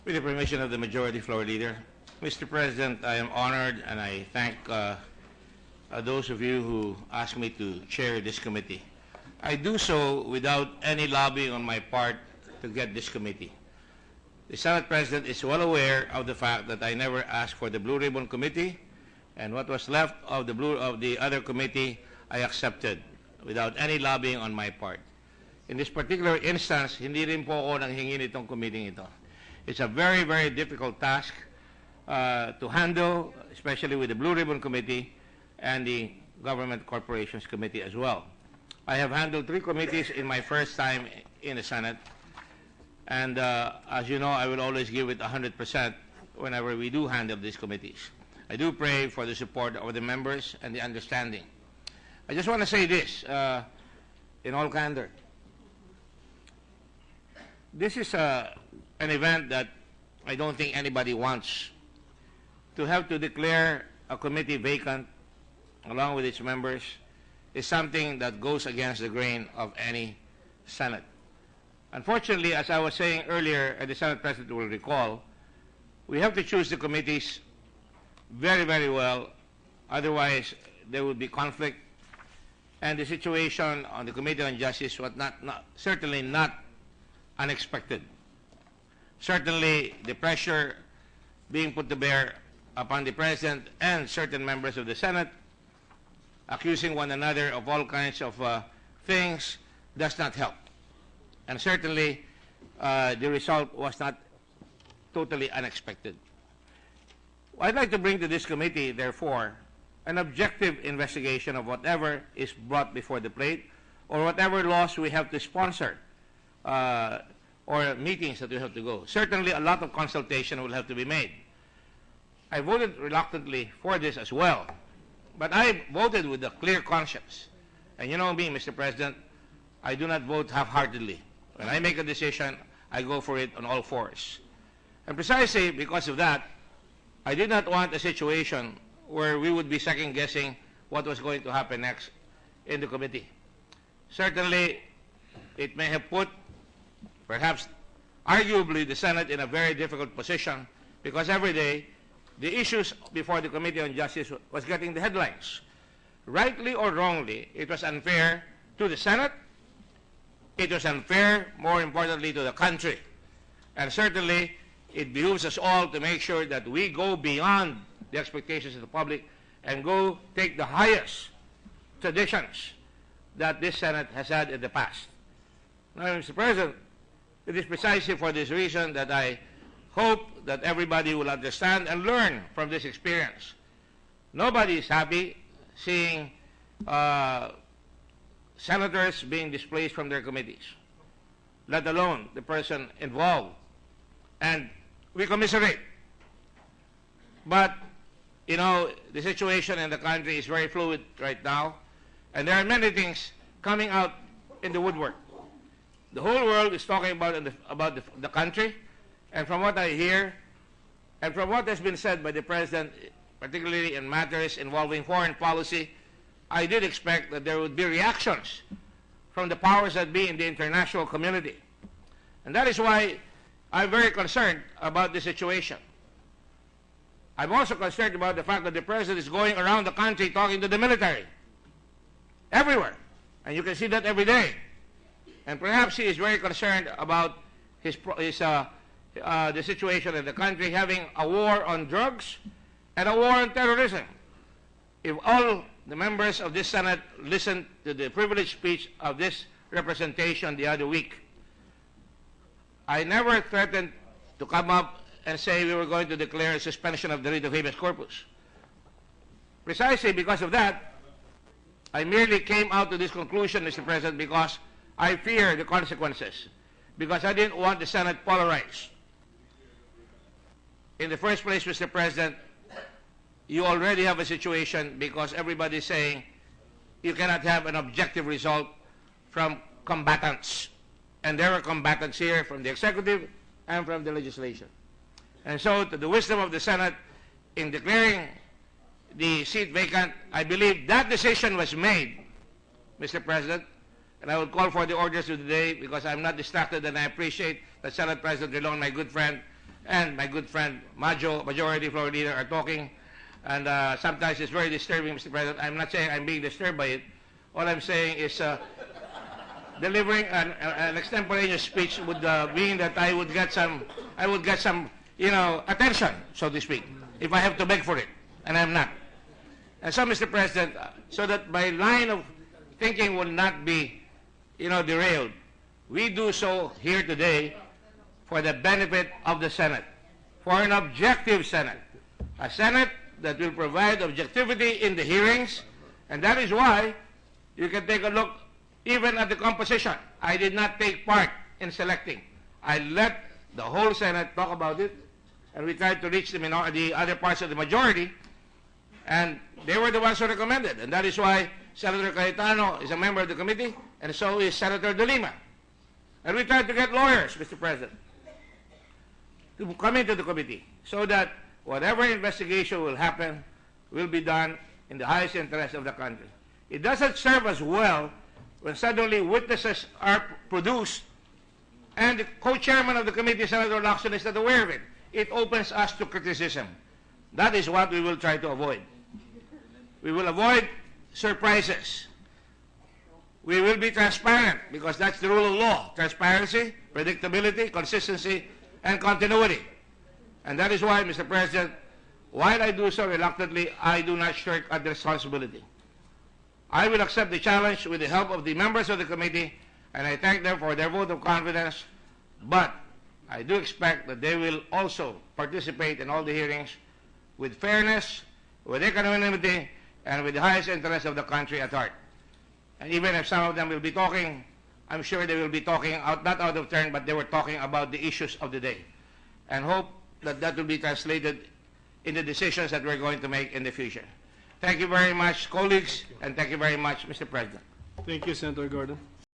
With the permission of the Majority Floor Leader, Mr. President, I am honored and I thank those of you who asked me to chair this committee. I do so without any lobbying on my part to get this committee. The Senate President is well aware of the fact that I never asked for the Blue Ribbon Committee, and what was left of the other committee I accepted without any lobbying on my part. In this particular instance, hindi rin po ako nanghingi nitong committee ito. It's a very, very difficult task to handle, especially with the Blue Ribbon Committee and the Government Corporations Committee as well. I have handled 3 committees in my first time in the Senate, and as you know, I will always give it 100% whenever we do handle these committees. I do pray for the support of the members and the understanding. I just want to say this in all candor. This is an event that I don't think anybody wants. To have to declare a committee vacant along with its members is something that goes against the grain of any Senate. Unfortunately, as I was saying earlier, and the Senate President will recall, we have to choose the committees very, very well. Otherwise, there will be conflict. And the situation on the Committee on Justice was certainly not unexpected. Certainly, the pressure being put to bear upon the President and certain members of the Senate, accusing one another of all kinds of things, does not help. And certainly, the result was not totally unexpected. I'd like to bring to this committee, therefore, an objective investigation of whatever is brought before the plate or whatever laws we have to sponsor or meetings that we have to go. Certainly, a lot of consultation will have to be made. I voted reluctantly for this as well, but I voted with a clear conscience. And you know me, Mr. President, I do not vote half-heartedly. When I make a decision, I go for it on all fours. And precisely because of that, I did not want a situation where we would be second-guessing what was going to happen next in the committee. Certainly, it may have put, perhaps arguably, the Senate in a very difficult position because every day the issues before the Committee on Justice was getting the headlines. Rightly or wrongly, it was unfair to the Senate. It was unfair, more importantly, to the country. And certainly, it behooves us all to make sure that we go beyond the expectations of the public and go take the highest traditions that this Senate has had in the past. Now, Mr. President, it is precisely for this reason that I hope that everybody will understand and learn from this experience. Nobody is happy seeing senators being displaced from their committees, let alone the person involved. And we commiserate. But, you know, the situation in the country is very fluid right now, and there are many things coming out in the woodwork. The whole world is talking about the country, and from what I hear, and from what has been said by the President, particularly in matters involving foreign policy, I did expect that there would be reactions from the powers that be in the international community. And that is why I'm very concerned about the situation. I'm also concerned about the fact that the President is going around the country talking to the military. Everywhere. And you can see that every day. And perhaps he is very concerned about the situation in the country having a war on drugs and a war on terrorism. If all the members of this Senate listened to the privileged speech of this representation the other week, I never threatened to come up and say we were going to declare a suspension of the writ of habeas corpus. Precisely because of that, I merely came out to this conclusion, Mr. President, because I fear the consequences, because I didn't want the Senate polarized. In the first place, Mr. President, you already have a situation because everybody is saying you cannot have an objective result from combatants. And there are combatants here from the executive and from the legislation. And so, to the wisdom of the Senate, in declaring the seat vacant, I believe that decision was made, Mr. President, and I will call for the orders of the day because I'm not distracted and I appreciate that Senate President Rilon, my good friend, and my good friend Majority Floor Leader are talking, and sometimes it's very disturbing, Mr. President. I'm not saying I'm being disturbed by it. All I'm saying is delivering an extemporaneous speech would mean that I would get some, attention, so to speak, if I have to beg for it, and I'm not. And so, Mr. President, so that my line of thinking will not be, derailed, we do so here today for the benefit of the Senate, for an objective Senate, a Senate that will provide objectivity in the hearings, and that is why you can take a look even at the composition. I did not take part in selecting. I let the whole Senate talk about it, and we tried to reach the other parts of the majority, and they were the ones who recommended, and that is why Senator Cayetano is a member of the committee, and so is Senator De Lima. And we tried to get lawyers, Mr. President, to come into the committee so that whatever investigation will happen will be done in the highest interest of the country. It doesn't serve us well when suddenly witnesses are produced and the co-chairman of the committee, Senator Lacson, is not aware of it. It opens us to criticism. That is what we will try to avoid. We will avoid surprises. We will be transparent because that's the rule of law. Transparency, predictability, consistency, and continuity. And that is why, Mr. President, while I do so reluctantly, I do not shirk at the responsibility. I will accept the challenge with the help of the members of the committee, and I thank them for their vote of confidence, but I do expect that they will also participate in all the hearings with fairness, with equanimity, and with the highest interest of the country at heart. And even if some of them will be talking, I'm sure they will be talking not out of turn, but they were talking about the issues of the day, and hope that that will be translated in the decisions that we're going to make in the future. Thank you very much, colleagues, and thank you very much, Mr. President. Thank you, Senator Gordon.